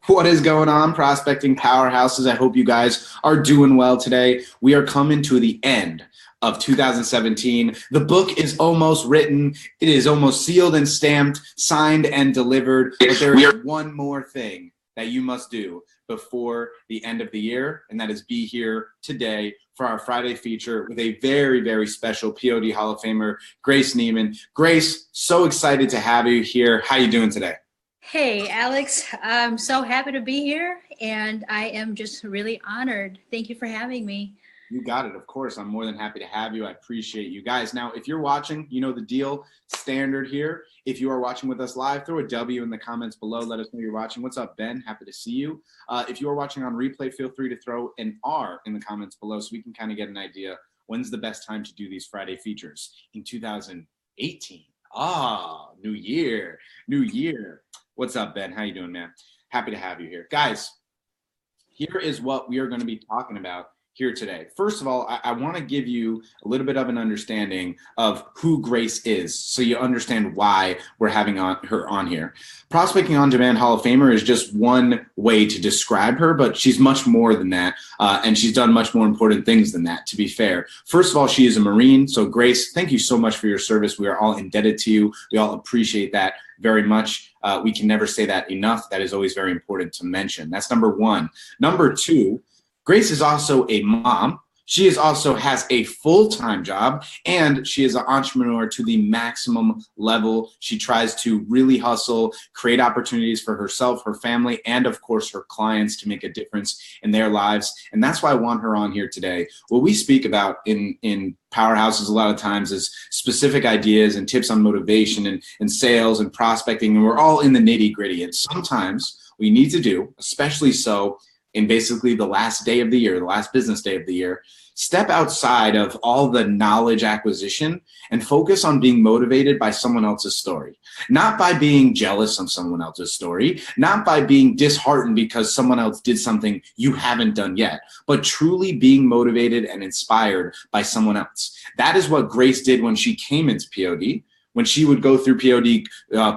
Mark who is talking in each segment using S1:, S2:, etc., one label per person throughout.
S1: What is going on, prospecting powerhouses? I hope you guys are doing well today. We are coming to the end of 2017. The book is almost written. It is almost sealed and stamped, signed and delivered. But there is one more thing that you must do before the end of the year, and that is be here today for our Friday feature with a very, very special POD Hall of Famer, Grace Neiman. Grace, so excited to have you here. How you doing today?
S2: Hey, Alex, I'm so happy to be here, and I am just really honored. Thank you for having me.
S1: You got it. Of course. I'm more than happy to have you. I appreciate you guys. Now, if you're watching, you know the deal. Standard here. If you are watching with us live, throw a W in the comments below. Let us know you're watching. What's up, Ben? Happy to see you. If you are watching on replay, feel free to throw an R in the comments below so we can kind of get an idea when's the best time to do these Friday features in 2018. New year. New year. What's up, Ben? How you doing, man? Happy to have you here. Guys, here is what we are going to be talking about here today. First of all, I want to give you a little bit of an understanding of who Grace is so you understand why we're having her on here. Prospecting on Demand Hall of Famer is just one way to describe her, but she's much more than that, and she's done much more important things than that, to be fair. First of all, she is a Marine. So Grace, thank you so much for your service. We are all indebted to you. We all appreciate that very much. We can never say that enough. That is always very important to mention. That's number one. Number two, Grace is also a mom. She is also has a full-time job, and she is an entrepreneur to the maximum level. She tries to really hustle, create opportunities for herself, her family, and of course her clients to make a difference in their lives. And that's why I want her on here today. What we speak about in Powerhouses a lot of times is specific ideas and tips on motivation and sales and prospecting, and we're all in the nitty-gritty. And sometimes we need to do, especially so in basically the last day of the year, the last business day of the year, step outside of all the knowledge acquisition and focus on being motivated by someone else's story. Not by being jealous of someone else's story, not by being disheartened because someone else did something you haven't done yet, but truly being motivated and inspired by someone else. That is what Grace did when she came into POD. When she would go through POD,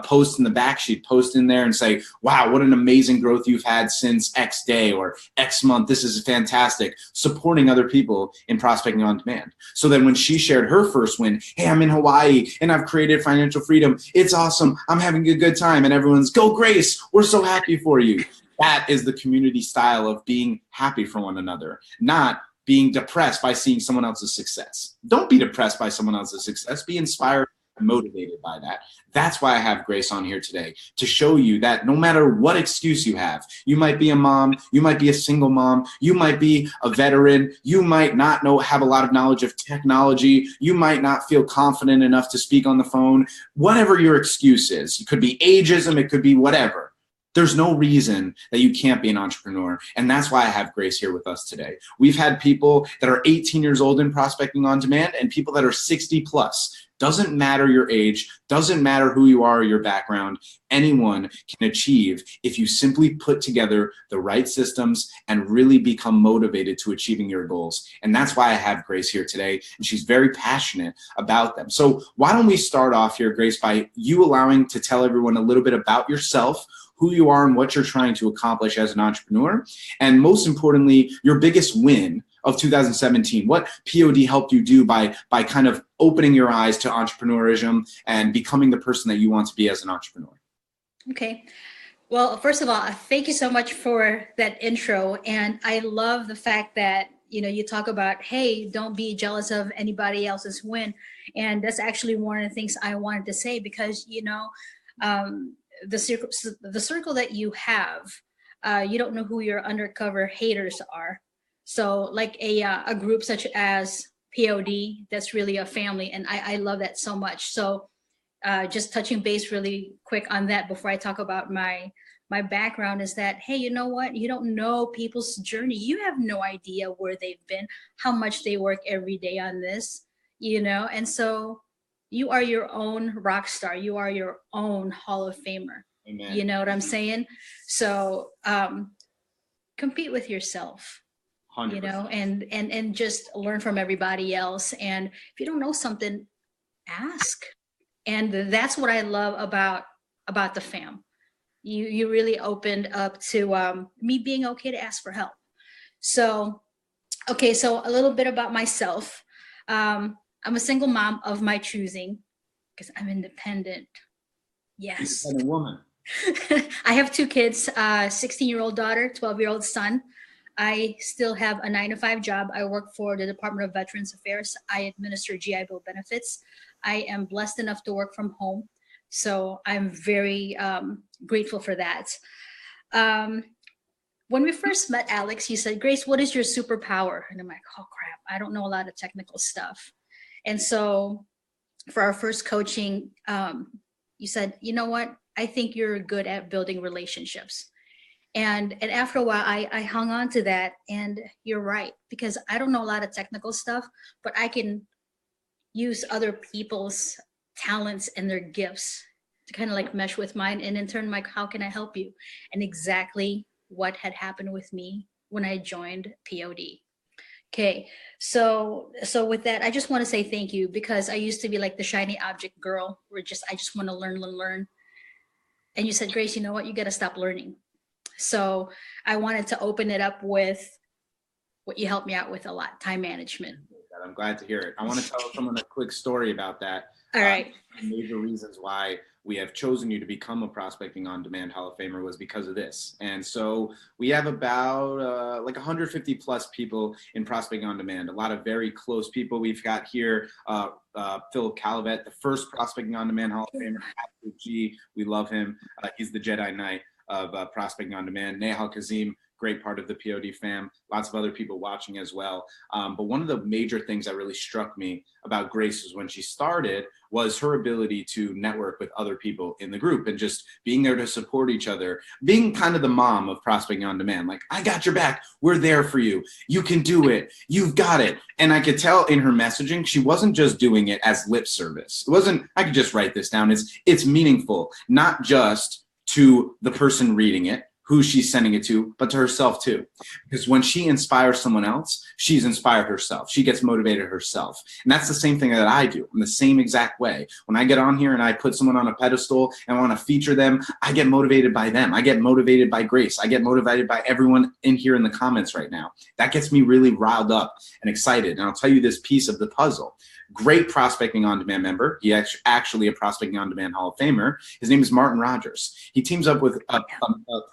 S1: post in the back, she'd post in there and say, wow, what an amazing growth you've had since X day or X month. This is fantastic. Supporting other people in prospecting on demand. So then when she shared her first win, hey, I'm in Hawaii and I've created financial freedom. It's awesome. I'm having a good time. And everyone's, go Grace. We're so happy for you. That is the community style of being happy for one another, not being depressed by seeing someone else's success. Don't be depressed by someone else's success. Be inspired, motivated by that. That's why I have Grace on here today, to show you that no matter what excuse you have, you might be a mom, you might be a single mom, you might be a veteran, you might not have a lot of knowledge of technology, you might not feel confident enough to speak on the phone, whatever your excuse is. It could be ageism, it could be whatever. There's no reason that you can't be an entrepreneur. And that's why I have Grace here with us today. We've had people that are 18 years old in prospecting on demand and people that are 60 plus. Doesn't matter your age, doesn't matter who you are or your background. Anyone can achieve if you simply put together the right systems and really become motivated to achieving your goals. And that's why I have Grace here today, and she's very passionate about them. So why don't we start off here, Grace, by you allowing to tell everyone a little bit about yourself, who you are and what you're trying to accomplish as an entrepreneur, and most importantly, your biggest win of 2017. What POD helped you do by kind of opening your eyes to entrepreneurism and becoming the person that you want to be as an entrepreneur?
S2: Okay. Well, first of all, thank you so much for that intro. And I love the fact that, you talk about, hey, don't be jealous of anybody else's win. And that's actually one of the things I wanted to say because, the circle that you have, you don't know who your undercover haters are. So like a group such as POD, that's really a family. And I love that so much. So just touching base really quick on that before I talk about my background is that, hey, you know what? You don't know people's journey. You have no idea where they've been, how much they work every day on this, and so you are your own rock star. You are your own Hall of Famer.
S1: Amen.
S2: You know what I'm saying? So compete with yourself,
S1: 100%.
S2: and just learn from everybody else. And if you don't know something, ask. And that's what I love about the fam. You really opened up to me being okay to ask for help. So, okay, so a little bit about myself. I'm a single mom of my choosing because I'm independent. Yes.
S1: Independent woman.
S2: I have two kids, 16-year-old daughter, 12-year-old son. I still have a 9 to 5 job. I work for the Department of Veterans Affairs. I administer GI Bill benefits. I am blessed enough to work from home. So I'm very grateful for that. Um, when we first met, Alex, you said, Grace, what is your superpower? And I'm like, oh crap, I don't know a lot of technical stuff. And so for our first coaching, you said, you know what? I think you're good at building relationships. And after a while, I hung on to that. And you're right, because I don't know a lot of technical stuff, but I can use other people's talents and their gifts to kind of like mesh with mine. And in turn, like, how can I help you? And exactly what had happened with me when I joined POD. Okay, so with that, I just want to say thank you, because I used to be like the shiny object girl, where I just want to learn. And you said, Grace, you know what? You got to stop learning. So I wanted to open it up with what you helped me out with a lot, time management.
S1: I'm glad to hear it. I want to tell someone a quick story about that.
S2: All right.
S1: Major reasons why we have chosen you to become a Prospecting on Demand Hall of Famer was because of this. And so we have about like 150 plus people in Prospecting on Demand, a lot of very close people. We've got here Phil Calavet, the first Prospecting on Demand Hall of Famer, absolute G. We love him. He's the Jedi Knight of Prospecting on Demand. Nehal Kazim, great part of the POD fam, lots of other people watching as well. But one of the major things that really struck me about Grace was when she started was her ability to network with other people in the group and just being there to support each other, being kind of the mom of Prospecting on Demand. Like, I got your back. We're there for you. You can do it. You've got it. And I could tell in her messaging, she wasn't just doing it as lip service. It wasn't, I could just write this down. It's meaningful, not just to the person reading it, who she's sending it to, but to herself too. Because when she inspires someone else, she's inspired herself. She gets motivated herself. And that's the same thing that I do in the same exact way. When I get on here and I put someone on a pedestal and want to feature them, I get motivated by them. I get motivated by Grace. I get motivated by everyone in here in the comments right now. That gets me really riled up and excited. And I'll tell you this piece of the puzzle. Great Prospecting on Demand member. He actually a Prospecting on Demand Hall of Famer. His name is Martin Rogers. He teams up with a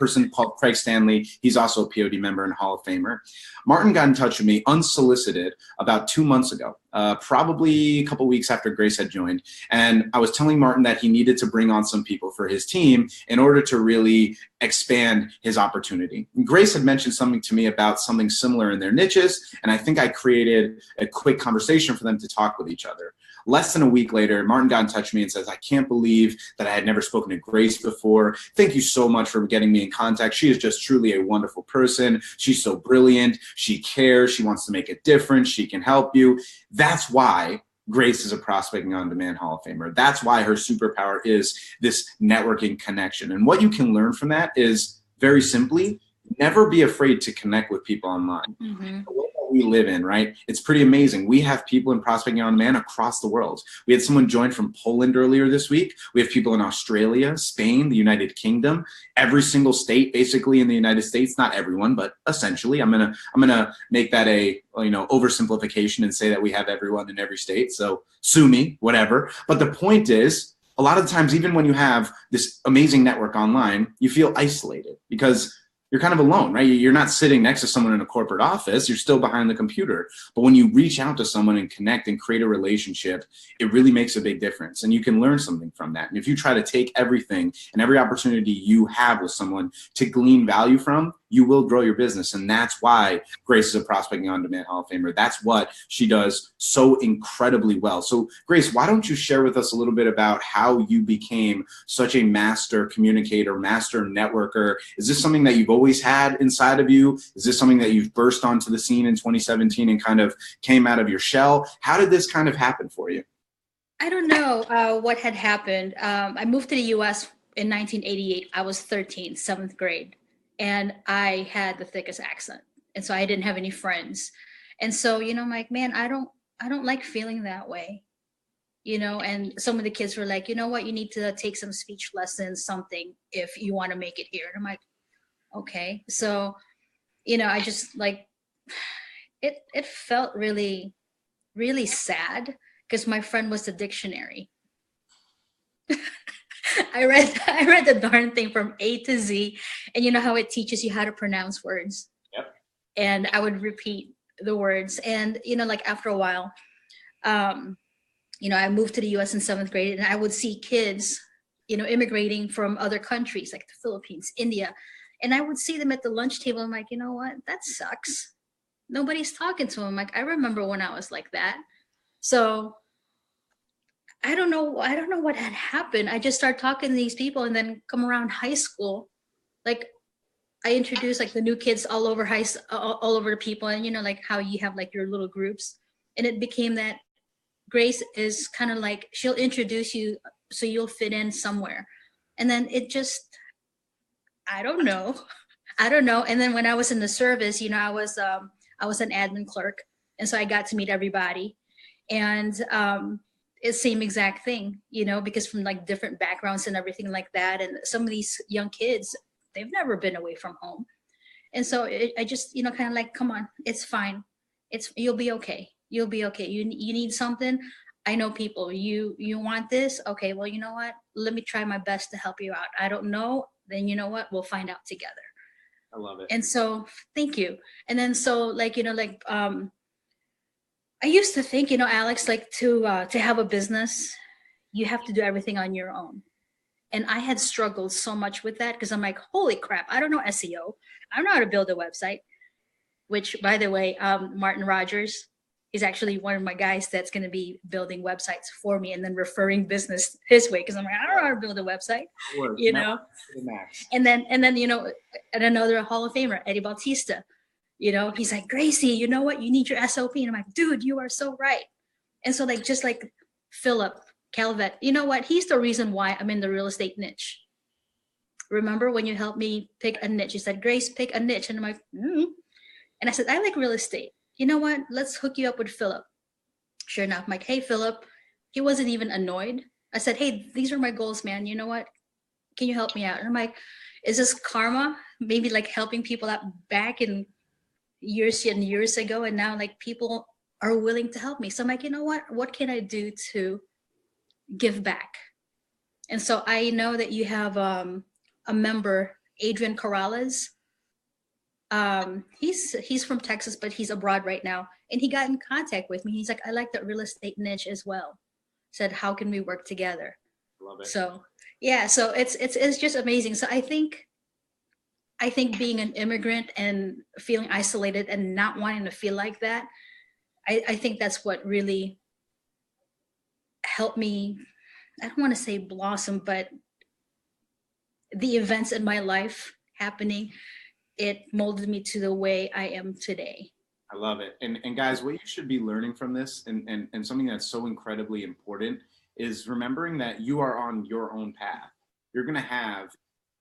S1: person called Craig Stanley. He's also a POD member and Hall of Famer. Martin got in touch with me unsolicited about 2 months ago, probably a couple weeks after Grace had joined. And I was telling Martin that he needed to bring on some people for his team in order to really expand his opportunity. And Grace had mentioned something to me about something similar in their niches, and I think I created a quick conversation for them to talk with each other. Less than a week later, Martin got in touch with me and says, I can't believe that I had never spoken to Grace before. Thank you so much for getting me in contact. She is just truly a wonderful person. She's so brilliant. She cares. She wants to make a difference. She can help you. That's why Grace is a Prospecting on Demand Hall of Famer. That's why her superpower is this networking connection. And what you can learn from that is, very simply, never be afraid to connect with people online. Mm-hmm. The world that we live in, right? It's pretty amazing. We have people in Prospecting on Demand across the world. We had someone join from Poland earlier this week. We have people in Australia, Spain, the United Kingdom, every single state basically in the United States. Not everyone, but essentially. I'm gonna make that a oversimplification and say that we have everyone in every state. So sue me, whatever. But the point is, a lot of the times, even when you have this amazing network online, you feel isolated because you're kind of alone, right? You're not sitting next to someone in a corporate office. You're still behind the computer. But when you reach out to someone and connect and create a relationship, it really makes a big difference. And you can learn something from that. And if you try to take everything and every opportunity you have with someone to glean value from, you will grow your business. And that's why Grace is a Prospecting on Demand Hall of Famer. That's what she does so incredibly well. So Grace, why don't you share with us a little bit about how you became such a master communicator, master networker? Is this something that you've always had inside of you? Is this something that you've burst onto the scene in 2017 and kind of came out of your shell? How did this kind of happen for you?
S2: I don't know what had happened. I moved to the US in 1988. I was 13, 7th grade. And I had the thickest accent. And so I didn't have any friends. And so, I'm like, man, I don't like feeling that way. and some of the kids were like, you know what, you need to take some speech lessons, something, if you want to make it here. And I'm like, okay. So, I just like, it felt really, really sad because my friend was the dictionary. I read the darn thing from A to Z, and you know how it teaches you how to pronounce words.
S1: Yep.
S2: And I would repeat the words, and like after a while, I moved to the U.S. in 7th grade, and I would see kids, immigrating from other countries like the Philippines, India, and I would see them at the lunch table. I'm like, you know what? That sucks. Nobody's talking to them. Like I remember when I was like that. So I don't know what had happened. I just started talking to these people, and then come around high school, like I introduced like the new kids all over all over the people, and like how you have like your little groups, and it became that Grace is kind of like, she'll introduce you so you'll fit in somewhere, and then it just, I don't know. And then when I was in the service, I was an admin clerk, and so I got to meet everybody, and it's same exact thing, because from like different backgrounds and everything like that. And some of these young kids, they've never been away from home. And so I just, kind of like, come on, it's fine. You'll be okay. You'll be okay. You need something. I know people, you want this. Okay. Well, you know what? Let me try my best to help you out. I don't know. Then you know what? We'll find out together.
S1: I love it.
S2: And so, thank you. And then, so like, I used to think, Alex, like to have a business, you have to do everything on your own. And I had struggled so much with that because I'm like, holy crap, I don't know SEO. I don't know how to build a website, which, by the way, Martin Rogers is actually one of my guys that's going to be building websites for me and then referring business his way, because I'm like, I don't know how to build a website, And then, and another Hall of Famer, Eddie Bautista. He's like, Gracie, you know what? You need your SOP. And I'm like, dude, you are so right. And so like, just like Philip Calvet, you know what? He's the reason why I'm in the real estate niche. Remember when you helped me pick a niche? You said, Grace, pick a niche. And I'm like, And I said, I like real estate. You know what? Let's hook you up with Philip. Sure enough, I'm like, hey, Philip. He wasn't even annoyed. I said, hey, these are my goals, man. You know what? Can you help me out? And I'm like, is this karma? Maybe like helping people out back in years and years ago, and now like people are willing to help me. So I'm like, you know what can I do to give back? And so I know that you have a member, Adrian Corrales. He's from Texas, but he's abroad right now, and he got in contact with me. He's like, I like that real estate niche as well. Said, how can we work together?
S1: Love it.
S2: So yeah, so it's just amazing. So I think being an immigrant and feeling isolated and not wanting to feel like that, I think that's what really helped me. I don't want to say blossom, but the events in my life happening, it molded me to the way I am today.
S1: I love it. And guys, what you should be learning from this, and something that's so incredibly important, is remembering that you are on your own path. You're going to have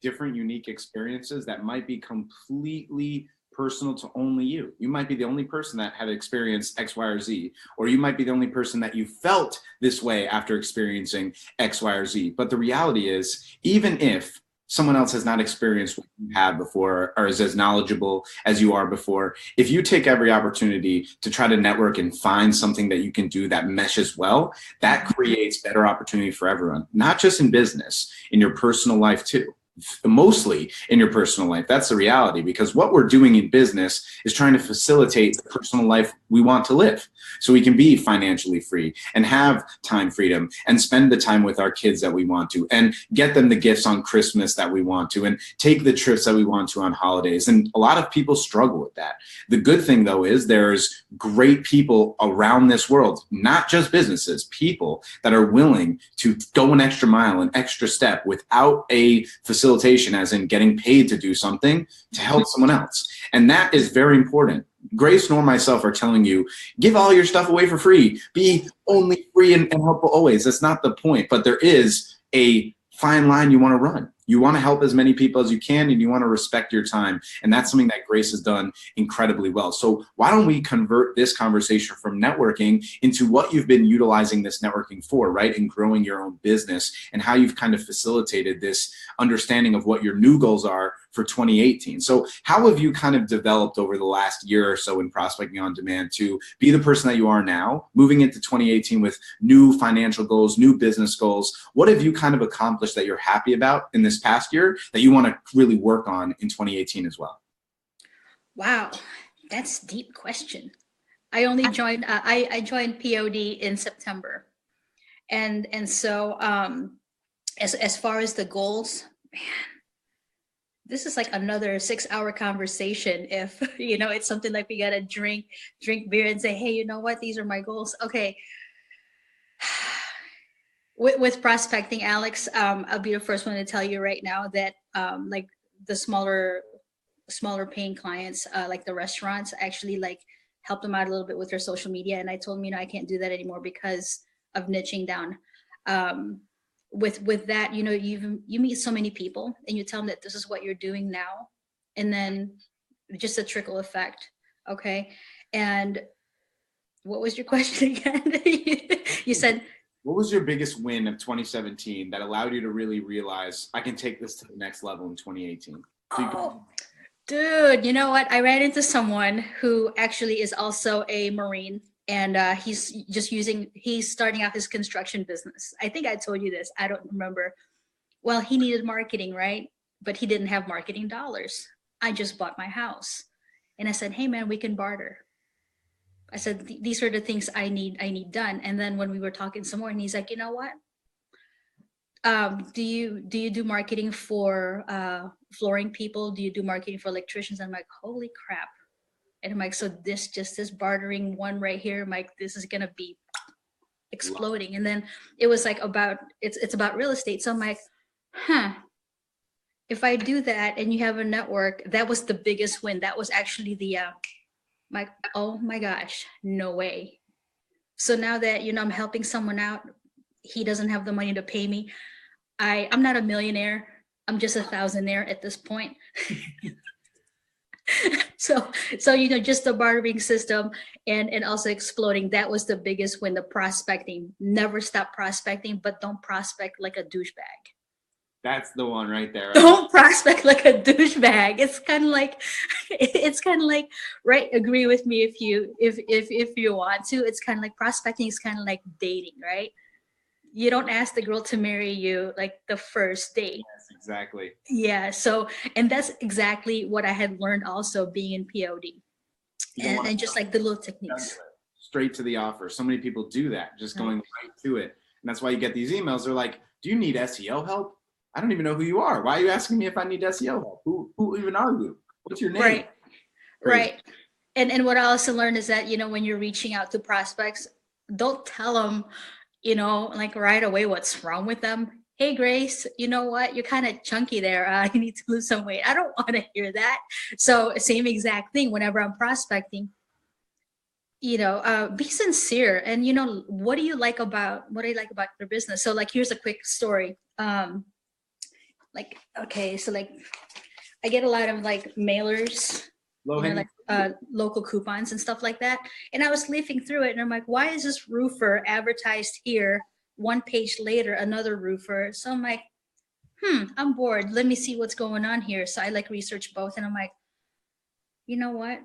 S1: different unique experiences that might be completely personal to only you. You might be the only person that had experienced X, Y, or Z, or you might be the only person that you felt this way after experiencing X, Y, or Z. But the reality is, even if someone else has not experienced what you had before or is as knowledgeable as you are before, if you take every opportunity to try to network and find something that you can do that meshes well, that creates better opportunity for everyone, not just in business, in your personal life too. Mostly in your personal life. That's the reality, because what we're doing in business is trying to facilitate the personal life we want to live, so we can be financially free and have time freedom and spend the time with our kids that we want to, and get them the gifts on Christmas that we want to, and take the trips that we want to on holidays. And a lot of people struggle with that. The good thing though is there's great people around this world, not just businesses, people that are willing to go an extra mile, an extra step without a facilitation, as in getting paid to do something, to help someone else. And that is very important. Grace nor myself are telling you, give all your stuff away for free. Be only free and helpful always. That's not the point. But there is a fine line you want to run. You want to help as many people as you can, and you want to respect your time. And that's something that Grace has done incredibly well. So why don't we convert this conversation from networking into what you've been utilizing this networking for, right? And growing your own business, and how you've kind of facilitated this understanding of what your new goals are for 2018. So how have you kind of developed over the last year or so in Prospecting on Demand to be the person that you are now, moving into 2018 with new financial goals, new business goals? What have you kind of accomplished that you're happy about in this past year that you want to really work on in 2018 as well?
S2: Wow, that's a deep question. I only joined. I joined POD in September, and so as far as the goals, man, this is like another 6-hour conversation. If it's something like we gotta drink beer and say, hey, you know what? These are my goals. Okay. With prospecting, Alex, I'll be the first one to tell you right now that like the smaller paying clients, like the restaurants, actually like help them out a little bit with their social media. And I told them, I can't do that anymore because of niching down. With that, you meet so many people and you tell them that this is what you're doing now, and then just a trickle effect. Okay. And what was your question again? You said,
S1: what was your biggest win of 2017 that allowed you to really realize I can take this to the next level in 2018?
S2: Dude, you know what? I ran into someone who actually is also a Marine, and he's starting out his construction business. I think I told you this. I don't remember. Well, he needed marketing, right? But he didn't have marketing dollars. I just bought my house. And I said, hey man, we can barter. I said, these are the things I need done. And then when we were talking some more, and he's like, you know what? Do you do marketing for flooring people? Do you do marketing for electricians? I'm like, holy crap. And I'm like, so this bartering one right here, I'm like, this is gonna be exploding. And then it was like it's about real estate. So I'm like, if I do that and you have a network, that was the biggest win. That was actually the like, oh my gosh, no way. So now that I'm helping someone out, he doesn't have the money to pay me. I'm not a millionaire. I'm just a thousandaire at this point. so just the bartering system and also exploding. That was the biggest win. The prospecting. Never stop prospecting, but don't prospect like a douchebag.
S1: That's the one right there.
S2: Don't prospect like a douchebag. It's kind of like, right. Agree with me if you want to. It's kind of like prospecting is kind of like dating, right? You don't ask the girl to marry you like the first date.
S1: Yes, exactly.
S2: Yeah. So, and that's exactly what I had learned also being in POD, and just like the little techniques.
S1: Straight to the offer. So many people do that, just going right to it, and that's why you get these emails. They're like, "Do you need SEO help? I don't even know who you are. Why are you asking me if I need SEO help? Who even are you? What's your name?"
S2: Right. Right. And what I also learned is that, when you're reaching out to prospects, don't tell them, like right away what's wrong with them. Hey, Grace, you know what? You're kind of chunky there. You need to lose some weight. I don't want to hear that. So same exact thing whenever I'm prospecting, be sincere. And, what do you like about your business? So like, here's a quick story. Okay, so like I get a lot of like mailers, local coupons and stuff like that. And I was leafing through it and I'm like, why is this roofer advertised here? One page later, another roofer. So I'm like, I'm bored. Let me see what's going on here. So I like research both and I'm like, you know what?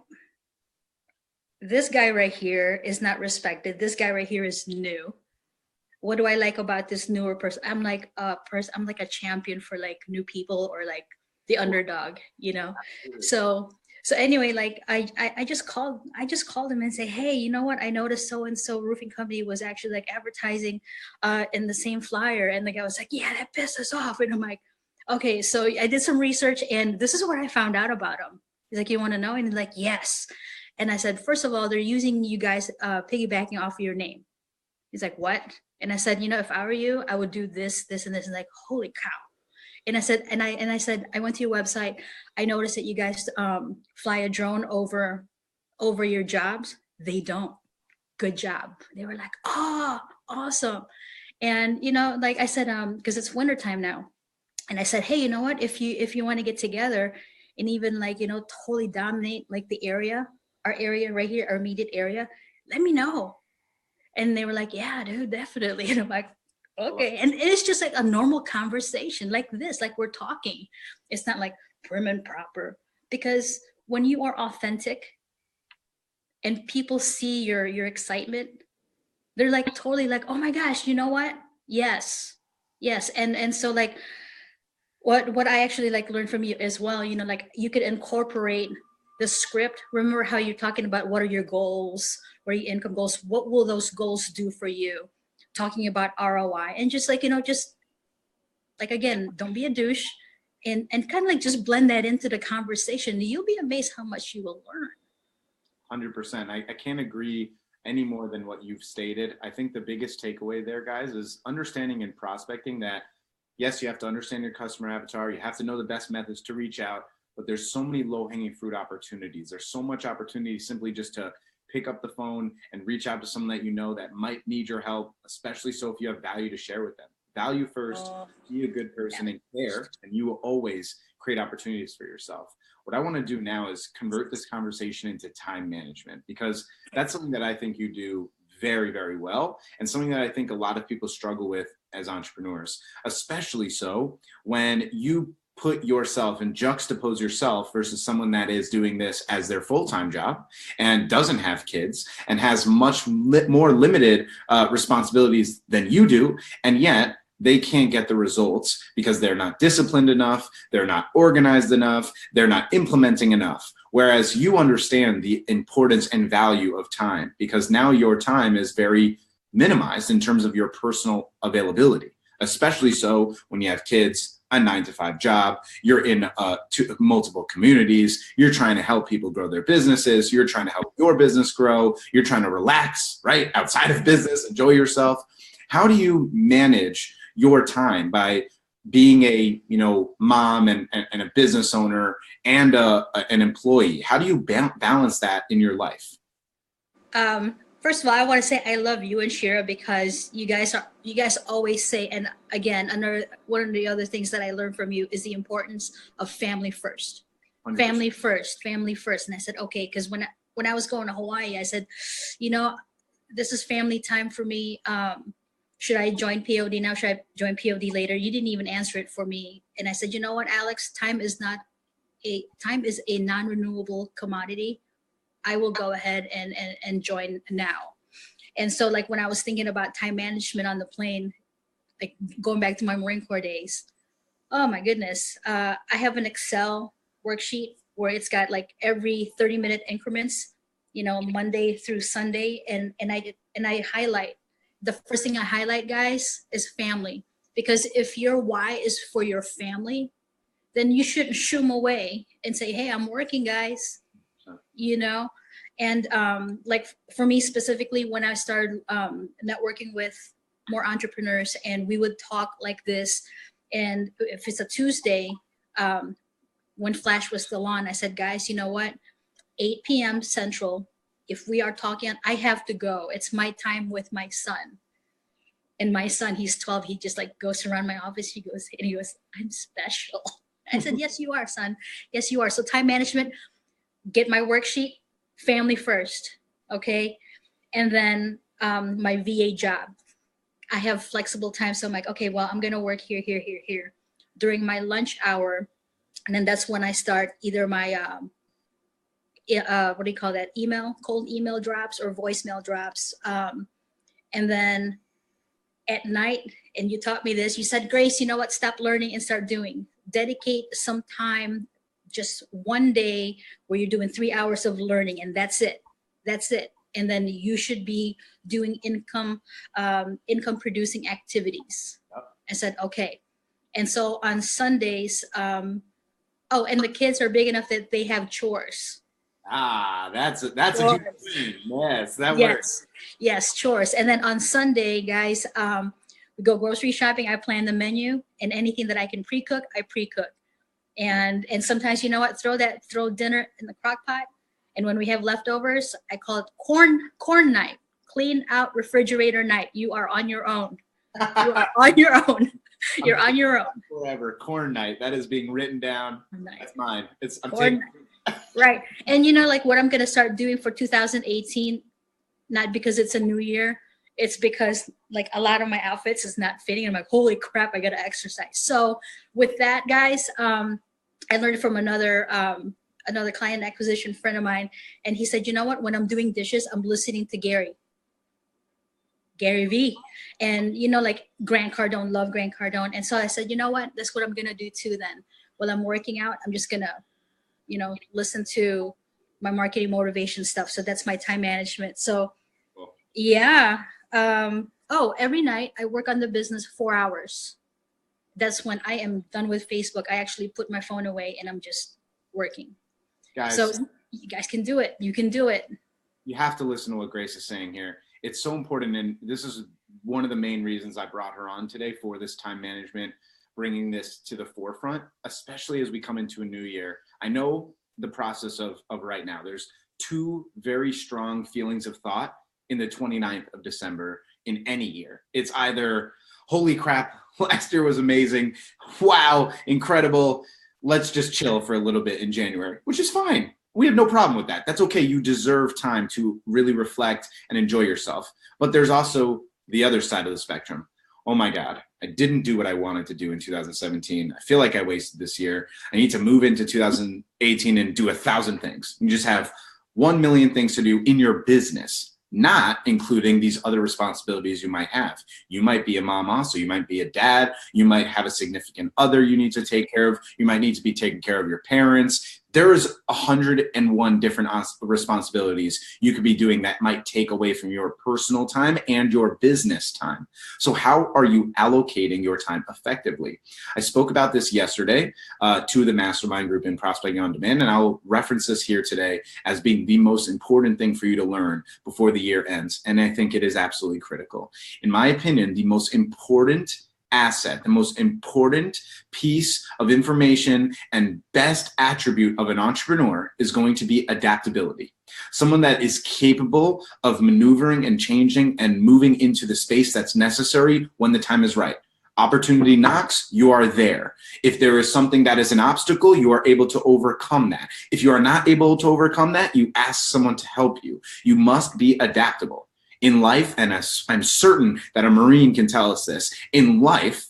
S2: This guy right here is not respected. This guy right here is new. What do I like about this newer person? I'm like a champion for like new people or like the underdog, So anyway, like I just called him and say, hey, you know what? I noticed so and so roofing company was actually like advertising in the same flyer, and the guy was like, yeah, that pissed us off. And I'm like, okay, so I did some research, and this is what I found out about him. He's like, you want to know? And he's like, yes. And I said, first of all, they're using you guys piggybacking off of your name. He's like, what? And I said, if I were you, I would do this, this, and this. And like, holy cow. And I said, I went to your website. I noticed that you guys fly a drone over your jobs. They don't. Good job. They were like, oh, awesome. And, like I said, because it's wintertime now. And I said, hey, you know what? If you want to get together and even like, totally dominate like the area, our area right here, our immediate area, let me know. And they were like, yeah, dude, definitely. And I'm like, okay. And it's just like a normal conversation like this, like we're talking. It's not like prim and proper. Because when you are authentic and people see your excitement, they're like totally like, oh my gosh, you know what? Yes. Yes. And so like what I actually like learned from you as well, like you could incorporate the script. Remember how you're talking about what are your goals, what are your income goals, what will those goals do for you? Talking about ROI and just like, just like again, don't be a douche and kind of like just blend that into the conversation. You'll be amazed how much you will learn.
S1: 100%. I can't agree any more than what you've stated. I think the biggest takeaway there, guys, is understanding and prospecting that, yes, you have to understand your customer avatar. You have to know the best methods to reach out, but there's so many low-hanging fruit opportunities. There's so much opportunity simply just to pick up the phone and reach out to someone that you know that might need your help, especially so if you have value to share with them. Value first, be a good person and care, and you will always create opportunities for yourself. What I want to do now is convert this conversation into time management, because that's something that I think you do very, very well, and something that I think a lot of people struggle with as entrepreneurs, especially so when you put yourself and juxtapose yourself versus someone that is doing this as their full-time job and doesn't have kids and has much more limited responsibilities than you do, and yet they can't get the results because they're not disciplined enough, they're not organized enough, they're not implementing enough. Whereas you understand the importance and value of time, because now your time is very minimized in terms of your personal availability, especially so when you have kids, a 9-to-5 job, you're in multiple communities, you're trying to help people grow their businesses, you're trying to help your business grow, you're trying to relax, right? Outside of business, enjoy yourself. How do you manage your time by being a mom and a business owner and an employee? How do you balance that in your life?
S2: First of all, I want to say I love you and Shira, because you guys always say, and again, one of the other things that I learned from you is the importance of family first. 100%. Family first, family first. And I said, okay, because when I was going to Hawaii, I said, this is family time for me. Should I join POD now? Should I join POD later? You didn't even answer it for me. And I said, you know what, Alex, time is a non-renewable commodity. I will go ahead and join now. And so like when I was thinking about time management on the plane, like going back to my Marine Corps days, oh my goodness. I have an Excel worksheet where it's got like every 30-minute increments, Monday through Sunday. And I highlight. The first thing I highlight, guys, is family. Because if your why is for your family, then you shouldn't shoo them away and say, hey, I'm working, guys. And like for me specifically, when I started networking with more entrepreneurs, and we would talk like this, and if it's a Tuesday, when Flash was still on, I said, guys, you know what, 8 p.m. Central, if we are talking, I have to go. It's my time with my son. And my son, he's 12. He just like goes around my office. He goes, I'm special. I said, yes, you are, son. Yes, you are. So time management, get my worksheet, family first. Okay. And then my VA job, I have flexible time. So I'm like, okay, well, I'm going to work here, here, here, here during my lunch hour. And then that's when I start either my, what do you call that? Cold email drops or voicemail drops. And then at night, and you taught me this, you said, Grace, you know what? Stop learning and start doing. Dedicate some time, just one day where you're doing 3 hours of learning, and that's it. That's it. And then you should be doing income producing activities. Yep. I said, okay. And so on Sundays, and the kids are big enough that they have chores.
S1: That's a huge thing. Yes, that works.
S2: Yes, chores. And then on Sunday, guys, we go grocery shopping. I plan the menu, and anything that I can pre-cook, I pre-cook. And sometimes, you know what, throw dinner in the crock pot. And when we have leftovers, I call it corn night. Clean out refrigerator night. You are on your own. You are on your own. You're on your own.
S1: Forever. Corn night. That is being written down.
S2: Nice.
S1: That's mine. I'm
S2: Corn
S1: taking.
S2: Right. And like what I'm going to start doing for 2018, not because it's a new year, it's because like a lot of my outfits is not fitting. I'm like, holy crap, I got to exercise. So with that, guys, I learned from another client acquisition friend of mine. And he said, you know what, when I'm doing dishes, I'm listening to Gary V. And, like Grant Cardone, love Grant Cardone. And so I said, you know what, that's what I'm going to do too then. While I'm working out, I'm just going to, listen to my marketing motivation stuff. So that's my time management. So yeah. Every night I work on the business 4 hours. That's when I am done with Facebook. I actually put my phone away and I'm just working.
S1: Guys,
S2: so you guys can do it. You can do it.
S1: You have to listen to what Grace is saying here. It's so important. And this is one of the main reasons I brought her on today for this time management, bringing this to the forefront, especially as we come into a new year. I know the process of right now. There's two very strong feelings of thought in the 29th of December in any year. It's either, holy crap, last year was amazing. Wow, incredible. Let's just chill for a little bit in January, which is fine. We have no problem with that. That's okay. You deserve time to really reflect and enjoy yourself. But there's also the other side of the spectrum. Oh my God, I didn't do what I wanted to do in 2017. I feel like I wasted this year. I need to move into 2018 and do 1,000 things. You just have 1 million things to do in your business, not including these other responsibilities you might have. You might be a mom also. You might be a dad. You might have a significant other you need to take care of. You might need to be taking care of your parents. There's 101 different responsibilities you could be doing that might take away from your personal time and your business time. So how are you allocating your time effectively? I spoke about this yesterday to the mastermind group in Prospecting on Demand, and I'll reference this here today as being the most important thing for you to learn before the year ends. And I think it is absolutely critical. In my opinion, the most important asset, the most important piece of information and best attribute of an entrepreneur is going to be adaptability. Someone that is capable of maneuvering and changing and moving into the space that's necessary when the time is right. Opportunity knocks, you are there. If there is something that is an obstacle, you are able to overcome that. If you are not able to overcome that, you ask someone to help you. You must be adaptable. In life, and I'm certain that a Marine can tell us this, in life,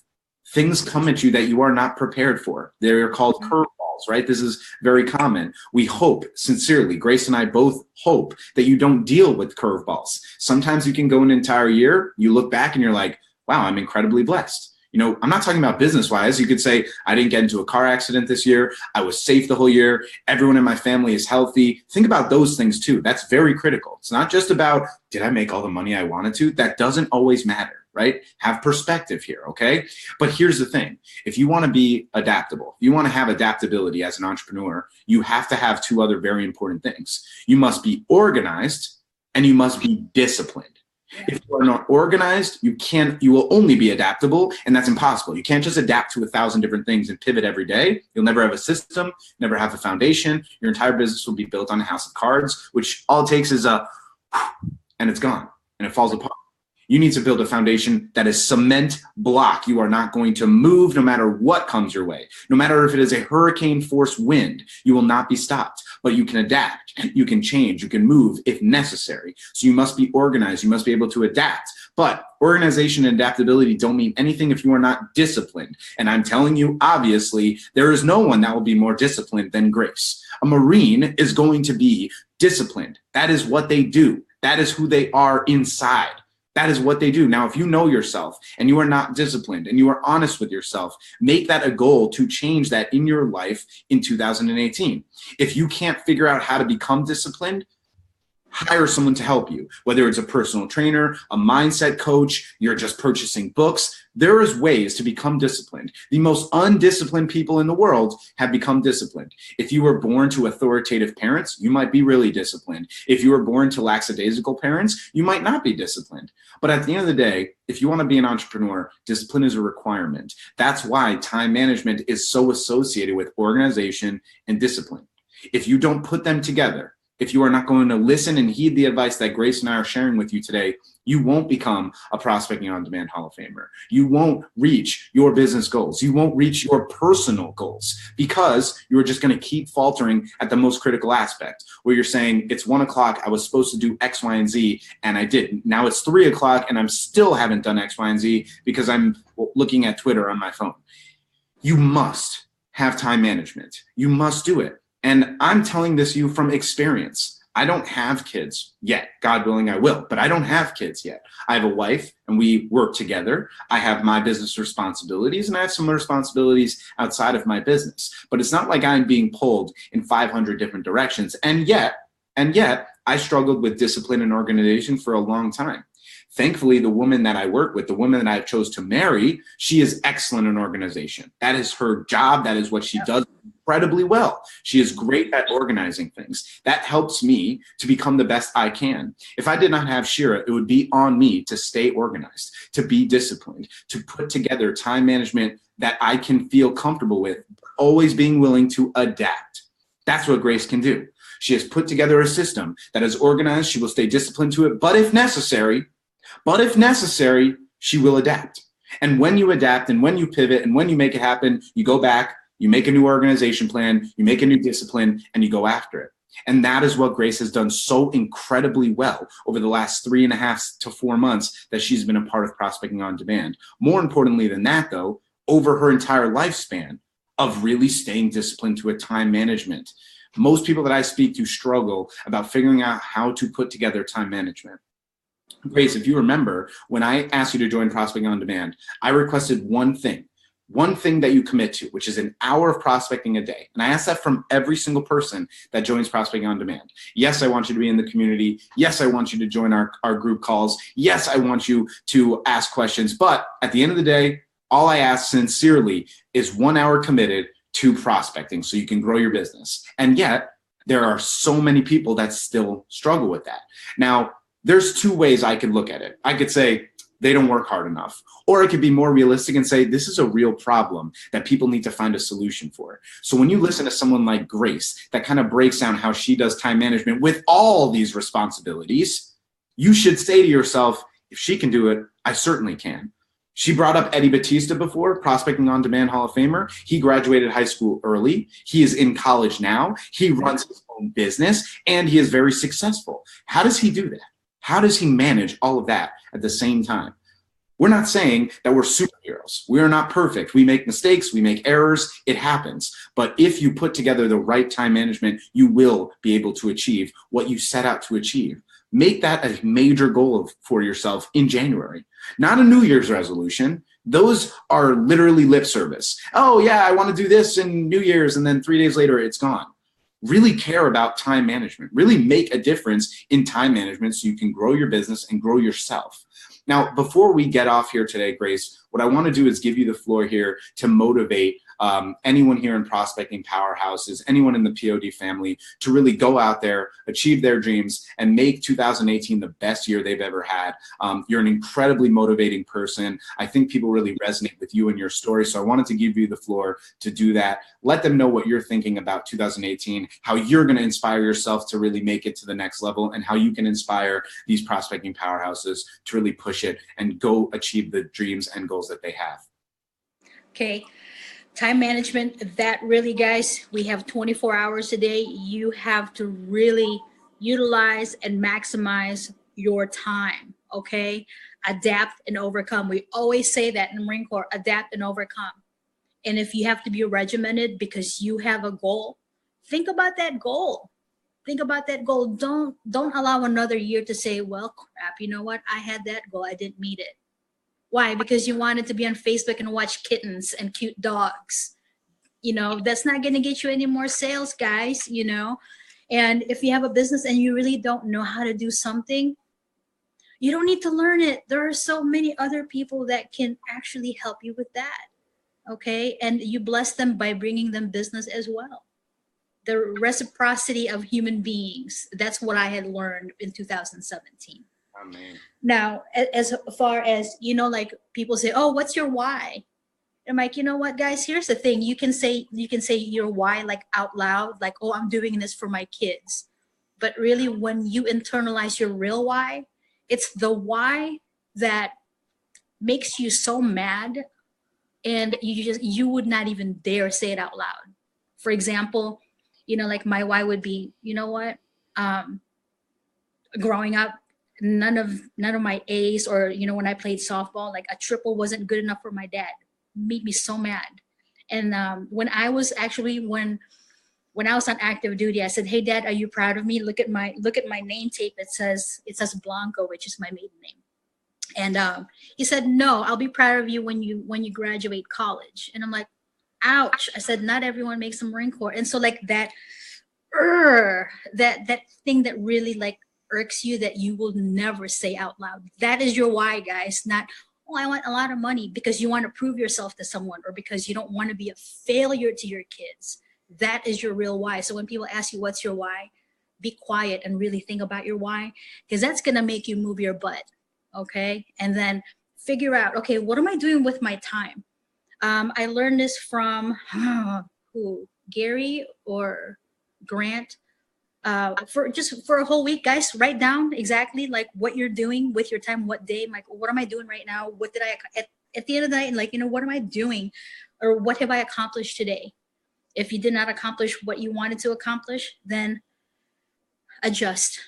S1: things come at you that you are not prepared for. They're called curveballs, right? This is very common. We hope, sincerely, Grace and I both hope that you don't deal with curveballs. Sometimes you can go an entire year, you look back and you're like, wow, I'm incredibly blessed. I'm not talking about business-wise. You could say, I didn't get into a car accident this year. I was safe the whole year. Everyone in my family is healthy. Think about those things too. That's very critical. It's not just about, did I make all the money I wanted to? That doesn't always matter, right? Have perspective here, okay? But here's the thing. If you want to be adaptable, if you want to have adaptability as an entrepreneur, you have to have two other very important things. You must be organized and you must be disciplined. If you are not organized, you will only be adaptable, and that's impossible. You can't just adapt to 1,000 different things and pivot every day. You'll never have a system, never have a foundation. Your entire business will be built on a house of cards, which all it takes is and it's gone, and it falls apart. You need to build a foundation that is cement block. You are not going to move no matter what comes your way. No matter if it is a hurricane force wind, you will not be stopped, but you can adapt, you can change, you can move if necessary. So you must be organized. You must be able to adapt. But organization and adaptability don't mean anything if you are not disciplined. And I'm telling you, obviously, there is no one that will be more disciplined than Grace. A Marine is going to be disciplined. That is what they do. That is who they are inside. That is what they do. Now, if you know yourself and you are not disciplined and you are honest with yourself, make that a goal to change that in your life in 2018. If you can't figure out how to become disciplined, hire someone to help you, whether it's a personal trainer, a mindset coach, you're just purchasing books. There is ways to become disciplined. The most undisciplined people in the world have become disciplined. If you were born to authoritative parents, you might be really disciplined. If you were born to lackadaisical parents, you might not be disciplined. But at the end of the day, if you want to be an entrepreneur, discipline is a requirement. That's why time management is so associated with organization and discipline. If you don't put them together, if you are not going to listen and heed the advice that Grace and I are sharing with you today, you won't become a Prospecting on Demand Hall of Famer. You won't reach your business goals. You won't reach your personal goals because you're just going to keep faltering at the most critical aspect where you're saying it's 1 o'clock. I was supposed to do X, Y, and Z and I didn't. Now it's 3 o'clock and I'm still haven't done X, Y, and Z because I'm looking at Twitter on my phone. You must have time management. You must do it. And I'm telling this to you from experience. I don't have kids yet. God willing, I will, but I don't have kids yet. I have a wife and we work together. I have my business responsibilities and I have some responsibilities outside of my business. But it's not like I'm being pulled in 500 different directions. And yet, I struggled with discipline and organization for a long time. Thankfully, the woman that I work with, the woman that I chose to marry, she is excellent in organization. That is her job. That is what she does incredibly well. She is great at organizing things. That helps me to become the best I can. If I did not have Shira, it would be on me to stay organized, to be disciplined, to put together time management that I can feel comfortable with, always being willing to adapt. That's what Grace can do. She has put together a system that is organized. She will stay disciplined to it, but if necessary, she will adapt. And when you adapt and when you pivot and when you make it happen, you go back, you make a new organization plan, you make a new discipline, and you go after it. And that is what Grace has done so incredibly well over the last 3.5 to 4 months that she's been a part of Prospecting on Demand. More importantly than that, though, over her entire lifespan of really staying disciplined to a time management. Most people that I speak to struggle about figuring out how to put together time management. Grace, if you remember, when I asked you to join Prospecting on Demand, I requested one thing that you commit to, which is an hour of prospecting a day. And I asked that from every single person that joins Prospecting on Demand. Yes, I want you to be in the community. Yes, I want you to join our group calls. Yes, I want you to ask questions. But at the end of the day, all I ask sincerely is 1 hour committed to prospecting so you can grow your business. And yet, there are so many people that still struggle with that. Now, there's 2 ways I could look at it. I could say they don't work hard enough, or I could be more realistic and say this is a real problem that people need to find a solution for. So when you listen to someone like Grace that kind of breaks down how she does time management with all these responsibilities, you should say to yourself, if she can do it, I certainly can. She brought up Eddie Batista before, Prospecting on Demand Hall of Famer. He graduated high school early. He is in college now. He runs his own business, and he is very successful. How does he do that? How does he manage all of that at the same time? We're not saying that we're superheroes. We are not perfect. We make mistakes. We make errors. It happens. But if you put together the right time management, you will be able to achieve what you set out to achieve. Make that a major goal for yourself in January, not a New Year's resolution. Those are literally lip service. Oh, yeah, I want to do this in New Year's, and then 3 days later, it's gone. Really care about time management. Really make a difference in time management so you can grow your business and grow yourself. Now, before we get off here today, Grace, what I want to do is give you the floor here to motivate anyone here in Prospecting Powerhouses, anyone in the POD family, to really go out there, achieve their dreams, and make 2018 the best year they've ever had. You're an incredibly motivating person. I think people really resonate with you and your story, so I wanted to give you the floor to do that. Let them know what you're thinking about 2018, how you're going to inspire yourself to really make it to the next level, and how you can inspire these Prospecting Powerhouses to really push it and go achieve the dreams and goals that they have.
S2: Okay. Time management, that really, guys, we have 24 hours a day. You have to really utilize and maximize your time, okay? Adapt and overcome. We always say that in the Marine Corps, adapt and overcome. And if you have to be regimented because you have a goal, think about that goal. Think about that goal. Don't allow another year to say, well, crap, you know what? I had that goal. I didn't meet it. Why? Because you wanted to be on Facebook and watch kittens and cute dogs. You know, that's not going to get you any more sales, guys, you know. And if you have a business and you really don't know how to do something, you don't need to learn it. There are so many other people that can actually help you with that, okay? And you bless them by bringing them business as well. The reciprocity of human beings, that's what I had learned in 2017.
S1: Amen.
S2: Now, as far as, you know, like people say, oh, what's your why? I'm like, you know what, guys, here's the thing. You can say your why like out loud, like, oh, I'm doing this for my kids. But really, when you internalize your real why, it's the why that makes you so mad, and you would not even dare say it out loud. For example, like my why would be, you know what? Um, Growing up, none of my A's, or when I played softball, like a triple wasn't good enough for my dad. Made me so mad. And when I was when I was on active duty, I said, "Hey, Dad, are you proud of me? Look at my name tape. It says Blanco, which is my maiden name." And he said, "No, I'll be proud of you when you graduate college." And I'm like, "Ouch!" I said, "Not everyone makes a Marine Corps." And so like that thing that really like irks you, that you will never say out loud. That is your why, guys. Not, "Oh, I want a lot of money," because you want to prove yourself to someone, or because you don't want to be a failure to your kids. That is your real why. So when people ask you what's your why, be quiet and really think about your why, because that's going to make you move your butt. Okay. And then figure out, okay, what am I doing with my time? I learned this from who, Gary or Grant. For a whole week, guys, write down exactly like what you're doing with your time, what day, like what am I doing right now? What did I at the end of the night, like, what am I doing, or what have I accomplished today? If you did not accomplish what you wanted to accomplish, then adjust,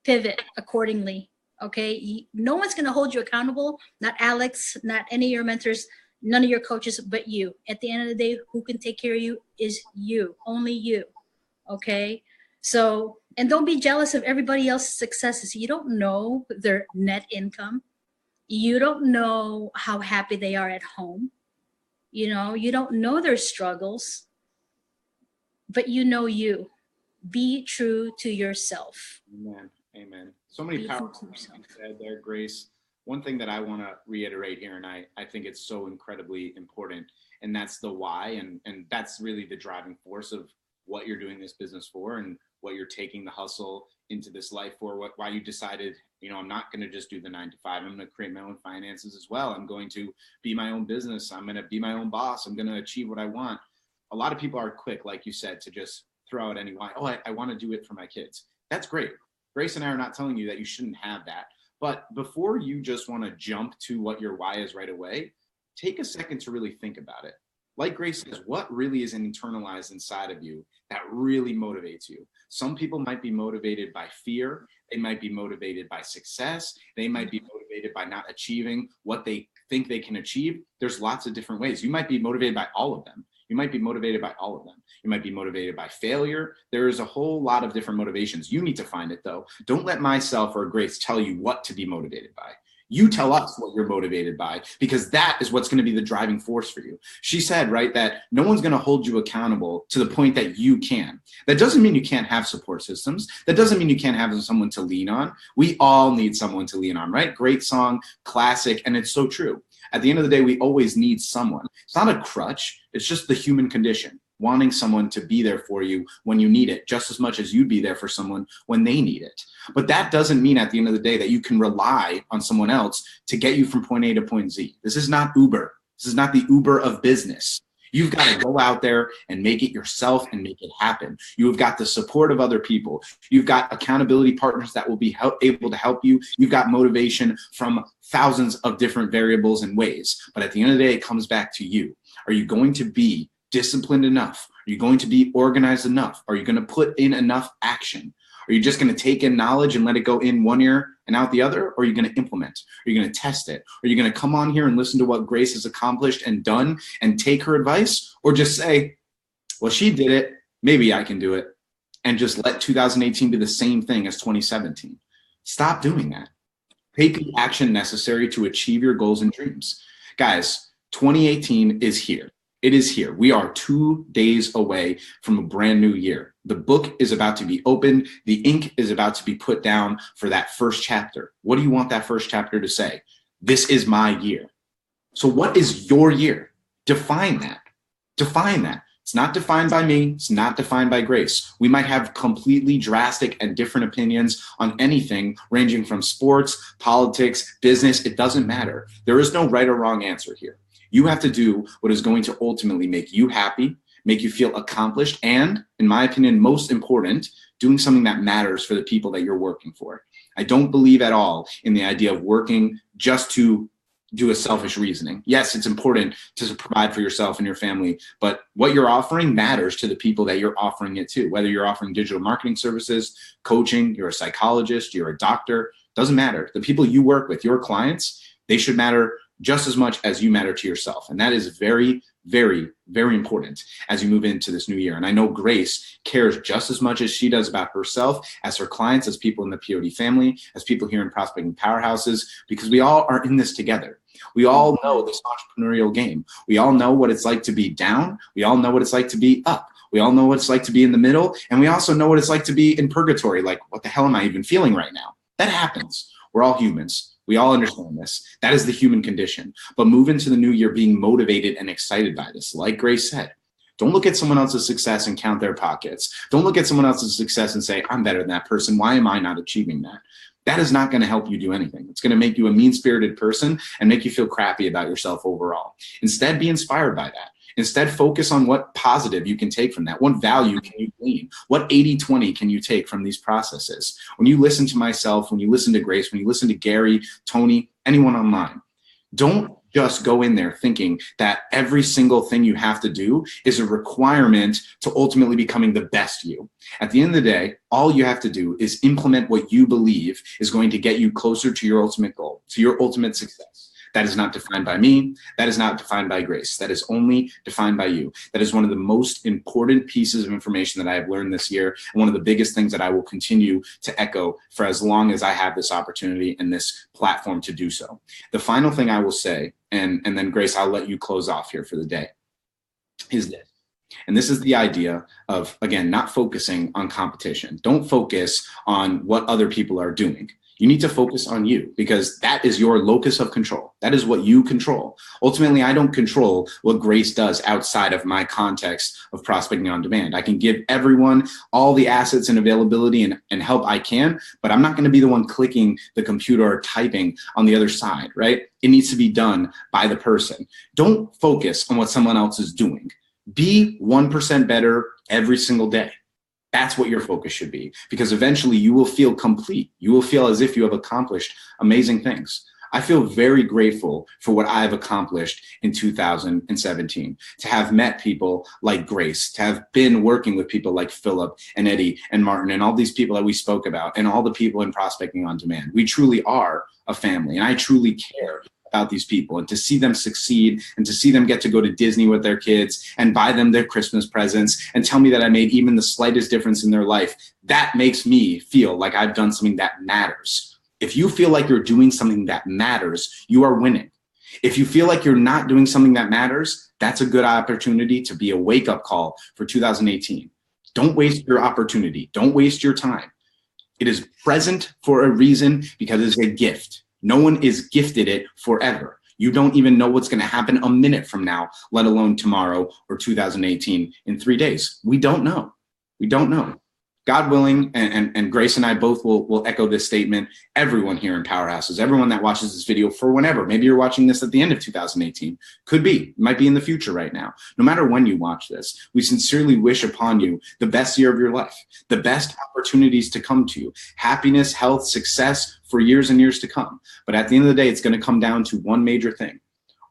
S2: pivot accordingly. Okay. No one's going to hold you accountable. Not Alex, not any of your mentors, none of your coaches, but you. At the end of the day, who can take care of you is you, only you. Okay. So, and don't be jealous of everybody else's successes. You don't know their net income. You don't know how happy they are at home. You don't know their struggles, but you. Be true to yourself.
S1: Amen. So many powerful things said there, Grace. One thing that I want to reiterate here, and I think it's so incredibly important, and that's the why, and that's really the driving force of what you're doing this business for, and what you're taking the hustle into this life for, why you decided, I'm not going to just do the 9 to 5. I'm going to create my own finances as well. I'm going to be my own business. I'm going to be my own boss. I'm going to achieve what I want. A lot of people are quick, like you said, to just throw out any why. Oh, I want to do it for my kids. That's great. Grace and I are not telling you that you shouldn't have that. But before you just want to jump to what your why is right away, take a second to really think about it. Like Grace says, what really is internalized inside of you that really motivates you? Some people might be motivated by fear. They might be motivated by success. They might be motivated by not achieving what they think they can achieve. There's lots of different ways. You might be motivated by all of them. You might be motivated by all of them. You might be motivated by failure. There is a whole lot of different motivations. You need to find it, though. Don't let myself or Grace tell you what to be motivated by. You tell us what you're motivated by, because that is what's going to be the driving force for you. She said, right, that no one's going to hold you accountable to the point that you can. That doesn't mean you can't have support systems. That doesn't mean you can't have someone to lean on. We all need someone to lean on, right? Great song, classic, and it's so true. At the end of the day, we always need someone. It's not a crutch. It's just the human condition, wanting someone to be there for you when you need it, just as much as you'd be there for someone when they need it. But that doesn't mean at the end of the day that you can rely on someone else to get you from point A to point Z. This is not Uber. This is not the Uber of business. You've got to go out there and make it yourself and make it happen. You've got the support of other people. You've got accountability partners that will be able to help you. You've got motivation from thousands of different variables and ways. But at the end of the day, it comes back to you. Are you going to be disciplined enough? Are you going to be organized enough? Are you going to put in enough action? Are you just going to take in knowledge and let it go in one ear and out the other? Or are you going to implement? Are you going to test it? Are you going to come on here and listen to what Grace has accomplished and done and take her advice? Or just say, well, she did it, maybe I can do it, and just let 2018 be the same thing as 2017? Stop doing that. Take the action necessary to achieve your goals and dreams. Guys, 2018 is here. It is here. We are 2 days away from a brand new year. The book is about to be opened. The ink is about to be put down for that first chapter. What do you want that first chapter to say? This is my year. So what is your year? Define that. Define that. It's not defined by me. It's not defined by Grace. We might have completely drastic and different opinions on anything, ranging from sports, politics, business. It doesn't matter. There is no right or wrong answer here. You have to do what is going to ultimately make you happy, make you feel accomplished, and, in my opinion, most important, doing something that matters for the people that you're working for. I don't believe at all in the idea of working just to do a selfish reasoning. Yes, it's important to provide for yourself and your family, but what you're offering matters to the people that you're offering it to. Whether you're offering digital marketing services, coaching, you're a psychologist, you're a doctor, doesn't matter. The people you work with, your clients, they should matter just as much as you matter to yourself. And that is very, very, very important as you move into this new year. And I know Grace cares just as much as she does about herself, as her clients, as people in the POD family, as people here in Prospecting Powerhouses, because we all are in this together. We all know this entrepreneurial game. We all know what it's like to be down. We all know what it's like to be up. We all know what it's like to be in the middle. And we also know what it's like to be in purgatory. Like, what the hell am I even feeling right now? That happens. We're all humans. We all understand this. That is the human condition. But move into the new year being motivated and excited by this. Like Grace said, don't look at someone else's success and count their pockets. Don't look at someone else's success and say, I'm better than that person. Why am I not achieving that? That is not going to help you do anything. It's going to make you a mean-spirited person and make you feel crappy about yourself overall. Instead, be inspired by that. Instead, focus on what positive you can take from that. What value can you glean? What 80-20 can you take from these processes? When you listen to myself, when you listen to Grace, when you listen to Gary, Tony, anyone online, don't just go in there thinking that every single thing you have to do is a requirement to ultimately becoming the best you. At the end of the day, all you have to do is implement what you believe is going to get you closer to your ultimate goal, to your ultimate success. That is not defined by me. That is not defined by Grace. That is only defined by you. That is one of the most important pieces of information that I have learned this year, and one of the biggest things that I will continue to echo for as long as I have this opportunity and this platform to do so. The final thing I will say, and then Grace, I'll let you close off here for the day, is this. And this is the idea of, again, not focusing on competition. Don't focus on what other people are doing. You need to focus on you, because that is your locus of control. That is what you control. Ultimately, I don't control what Grace does outside of my context of prospecting on demand. I can give everyone all the assets and availability and help I can, but I'm not going to be the one clicking the computer or typing on the other side, right? It needs to be done by the person. Don't focus on what someone else is doing. Be 1% better every single day. That's what your focus should be, because eventually you will feel complete. You will feel as if you have accomplished amazing things. I feel very grateful for what I've accomplished in 2017, to have met people like Grace, to have been working with people like Philip and Eddie and Martin and all these people that we spoke about, and all the people in Prospecting on Demand. We truly are a family, and I truly care about these people, and to see them succeed, and to see them get to go to Disney with their kids and buy them their Christmas presents and tell me that I made even the slightest difference in their life. That makes me feel like I've done something that matters. If you feel like you're doing something that matters, you are winning. If you feel like you're not doing something that matters, that's a good opportunity to be a wake-up call for 2018. Don't waste your opportunity. Don't waste your time. It is present for a reason, because it's a gift. No one is gifted it forever. You don't even know what's going to happen a minute from now, let alone tomorrow or 2018 in 3 days. We don't know. We don't know. God willing, and Grace and I both will echo this statement. Everyone here in Powerhouses, everyone that watches this video for whenever, maybe you're watching this at the end of 2018, could be, might be in the future right now. No matter when you watch this, we sincerely wish upon you the best year of your life, the best opportunities to come to you, happiness, health, success for years and years to come. But at the end of the day, it's going to come down to one major thing.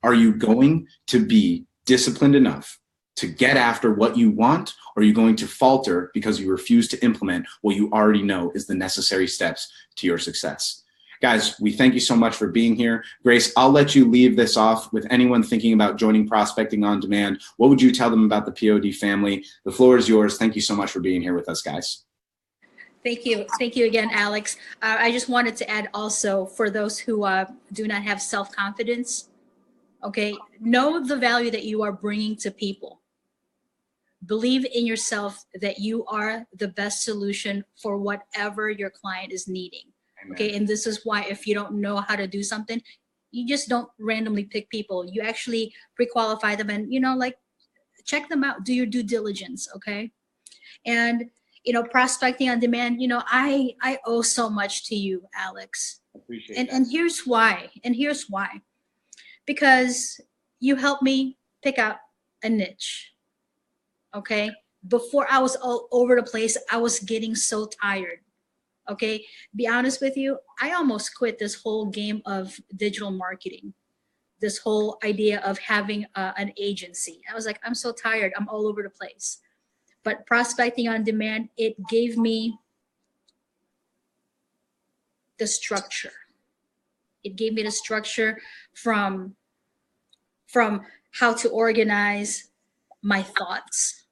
S1: Are you going to be disciplined enough to get after what you want, or are you going to falter because you refuse to implement what you already know is the necessary steps to your success? Guys, we thank you so much for being here. Grace, I'll let you leave this off with anyone thinking about joining Prospecting on Demand. What would you tell them about the POD family? The floor is yours. Thank you so much for being here with us, guys.
S2: Thank you. Thank you again, Alex. I just wanted to add also, for those who do not have self-confidence, okay, know the value that you are bringing to people. Believe in yourself that you are the best solution for whatever your client is needing. Amen. Okay, and this is why, if you don't know how to do something, you just don't randomly pick people. You actually pre-qualify them and, like, check them out, do your due diligence, okay? And, Prospecting on Demand, I owe so much to you, Alex.
S1: Appreciate
S2: that.
S1: And
S2: here's why. Because you helped me pick out a niche. Okay. Before I was all over the place, I was getting so tired. Okay. Be honest with you, I almost quit this whole game of digital marketing, this whole idea of having an agency. I was like, I'm so tired. I'm all over the place. But prospecting on demand, it gave me the structure. It gave me the structure from how to organize my thoughts,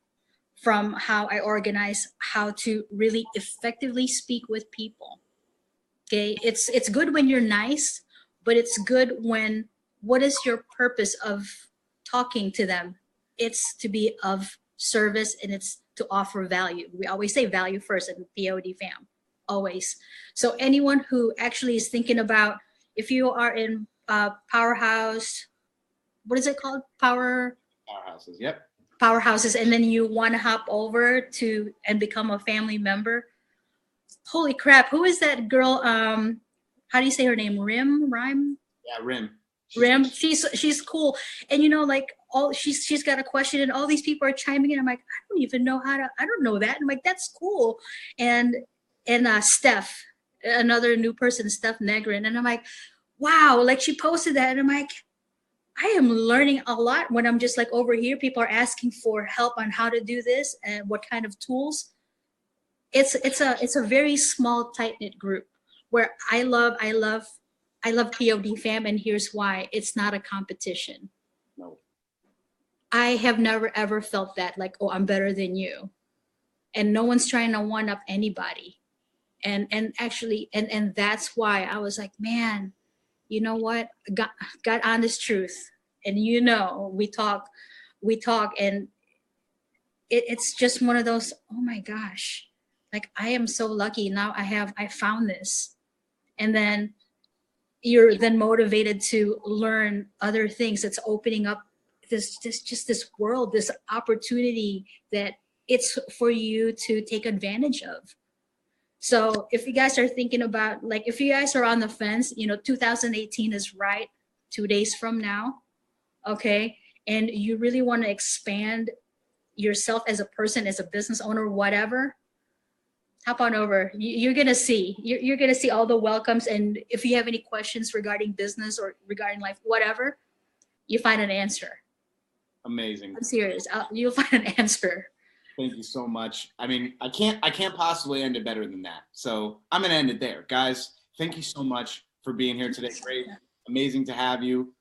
S2: from how I organize how to really effectively speak with people. Okay, it's good when you're nice, but it's good when, what is your purpose of talking to them? It's to be of service and it's to offer value. We always say value first in POD fam, always. So anyone who actually is thinking about, if you are in Powerhouse, what is it called?
S1: Powerhouses. Yep.
S2: Powerhouses, and then you want to hop over to and become a family member. Holy crap! Who is that girl? How do you say her name? Rhyme?
S1: Yeah, Rim.
S2: Rim. She's cool, and like all she's got a question, and all these people are chiming in. I'm like, I don't even know how to. I don't know that. I'm like, that's cool, and Steph, another new person, Steph Negrin, and I'm like, wow, like she posted that, and I'm like, I am learning a lot when I'm just like over here. People are asking for help on how to do this and what kind of tools. It's a very small, tight knit group where I love POD fam, and here's why: it's not a competition.
S1: No.
S2: I have never ever felt that, like, oh, I'm better than you, and no one's trying to one up anybody, and actually, and that's why I was like, man, you know what? Got honest truth, and we talk, and it's just one of those. Oh my gosh, like I am so lucky now. I found this, and then you're then motivated to learn other things. That's opening up this world, this opportunity that it's for you to take advantage of. So if you guys are thinking about, like, if you guys are on the fence, 2018 is right 2 days from now, okay? And you really want to expand yourself as a person, as a business owner, whatever, hop on over. You're gonna see. You're gonna see all the welcomes. And if you have any questions regarding business or regarding life, whatever, you find an answer.
S1: Amazing.
S2: I'm serious. You'll find an answer.
S1: Thank you so much. I mean, I can't possibly end it better than that. So I'm gonna end it there, guys. Thank you so much for being here today. Great, amazing to have you.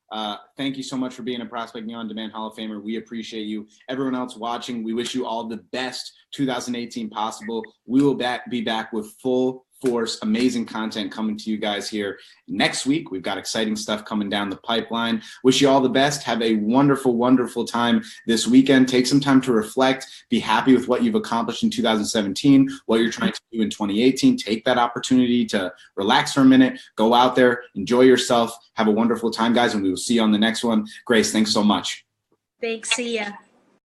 S1: Thank you so much for being a Prospecting on Demand Hall of Famer. We appreciate you. Everyone else watching, we wish you all the best 2018 possible. We will be back with full force, amazing content coming to you guys here next week. We've got exciting stuff coming down the pipeline. Wish you all the best. Have a wonderful, wonderful time this weekend. Take some time to reflect. Be happy with what you've accomplished in 2017, what you're trying to do in 2018. Take that opportunity to relax for a minute. Go out there, enjoy yourself. Have a wonderful time, guys, and we will see you on the next one. Grace, thanks so much.
S2: Thanks. See ya.